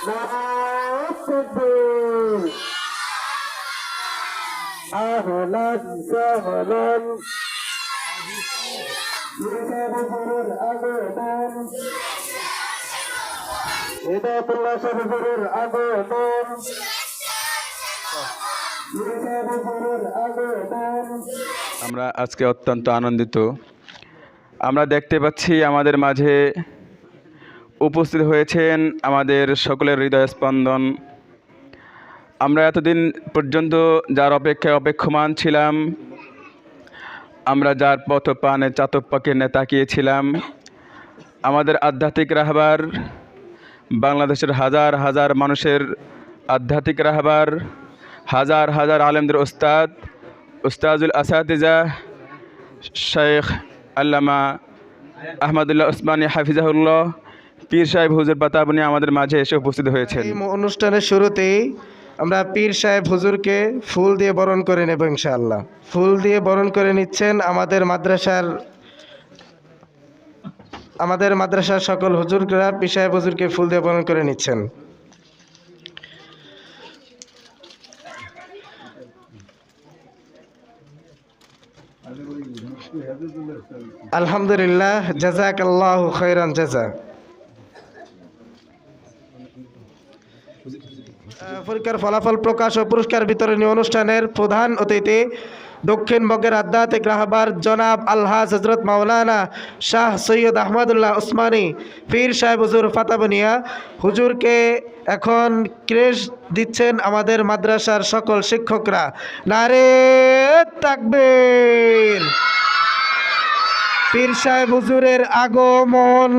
নারায়ে তাকবীর। আহলান সাহলান মুজাহিদুর আগমন, হিদায়াতুল্লাহ শরীফের আগমন, মুজাহিদুর আগমন। আমরা আজকে অত্যন্ত আনন্দিত। আমরা দেখতে পাচ্ছি আমাদের মাঝে উপস্থিত হয়েছেন আমাদের সকলের হৃদয় স্পন্দন। আমরা এতদিন পর্যন্ত যার অপেক্ষায় অপেক্ষমান ছিলাম, আমরা যার পথ পানে চাতক পাখির ন্যায় তাকিয়েছিলাম, আমাদের আধ্যাত্মিক রাহবার, বাংলাদেশের হাজার হাজার মানুষের আধ্যাত্মিক রাহবার, হাজার হাজার আলেমদের উস্তাজুল আসাতিজা শেখ আল্লামা আহমদুল্লাহ উসমানী হাফিজাহুল্লাহ পীর সাহেব হুজুর বাতাবনী আমাদের মাঝে এসে উপস্থিত হয়েছেন। এই অনুষ্ঠানের শুরুতেই আমরা পীর সাহেব হুজুরকে ফুল দিয়ে বরণ করে নেব ইনশাআল্লাহ। ফুল দিয়ে বরণ করে নিচ্ছেন আমাদের মাদ্রাসার সকল হুজুররা পীর সাহেব হুজুরকে ফুল দিয়ে বরণ করে নিচ্ছেন। আলহামদুলিল্লাহ, জাযাকাল্লাহু খায়রান জাযা। পরীক্ষার ফলাফল প্রকাশ ও পুরস্কার বিতরণী অনুষ্ঠানের প্রধান অতিথি দক্ষিণবঙ্গের আধ্যাত্মিক রাহবার জনাব আলহাজ হযরত মাওলানা শাহ সৈয়দ আহমদুল্লাহ উসমানী পীর সাহেব হুজুর ফাতাবনিয়া হুজুরকে এখন ক্রেশ দিচ্ছেন আমাদের মাদ্রাসার সকল শিক্ষকরা। নারে তাকবীর। পীর সাহেব হুজুরের আগমন,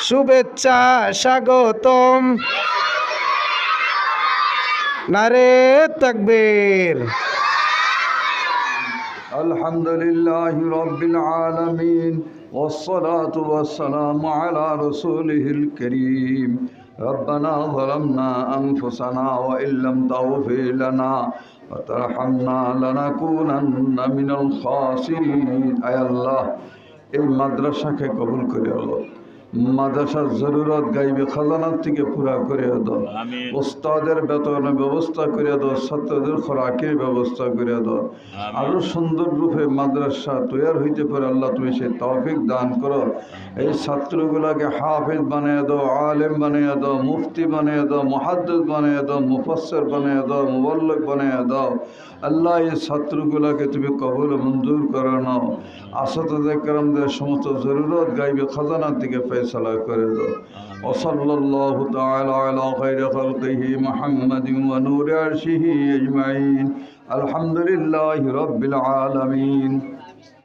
শুভেচ্ছা, স্বাগতম। নারে তাকবীর। আলহামদুলিল্লাহি রাব্বিল আলামিন ওয়াসসালাতু ওয়াসসালামু আলা রাসূলিহিল কারীম। রব্বানা যালামনা আনফুসানা ওয়া ইল্লাম তাগফির লানা ওয়া তারহামনা লানাকুনান্না মিনাল খাসিরিন। আয় আল্লাহ, এই মাদ্রাসাকে কবুল করে আল্লাহ, মাদ্রাসার জরুরত গাইবে খাজানার থেকে পুরা করে দাও। ওস্তাদের বেতনের ব্যবস্থা করে দাও, ছাত্রদের খোরাকের ব্যবস্থা করে দাও। আরো সুন্দর রূপে মাদ্রাসা তৈরি হইতে পারে আল্লাহ, তুমি সে তৌফিক দান করো। এই ছাত্রগুলাকে হাফিজ বানিয়ে দাও, আলেম বানিয়ে দাও, মুফতি বানিয়ে দাও, মুহাদ্দিস বানিয়ে দাও, মুফাসসির বানিয়ে দাও, মুবাল্লিগ বানিয়ে দাও। আল্লাহ, এই ছাত্রগুলাকে তুমি কবুল মঞ্জুর করে নাও। আসাতিজা কেরামদের সমস্ত জরুরত গাইবে খাজানার দিকে ফয়সালা করে দাও। ওয়াসাল্লাল্লাহু তাআলা আলা খায়রি খালকিহি মুহাম্মাদিন ওয়া নূরি আরশিহি আজমাইন। আলহামদুলিল্লাহি রাব্বিল আলামিন।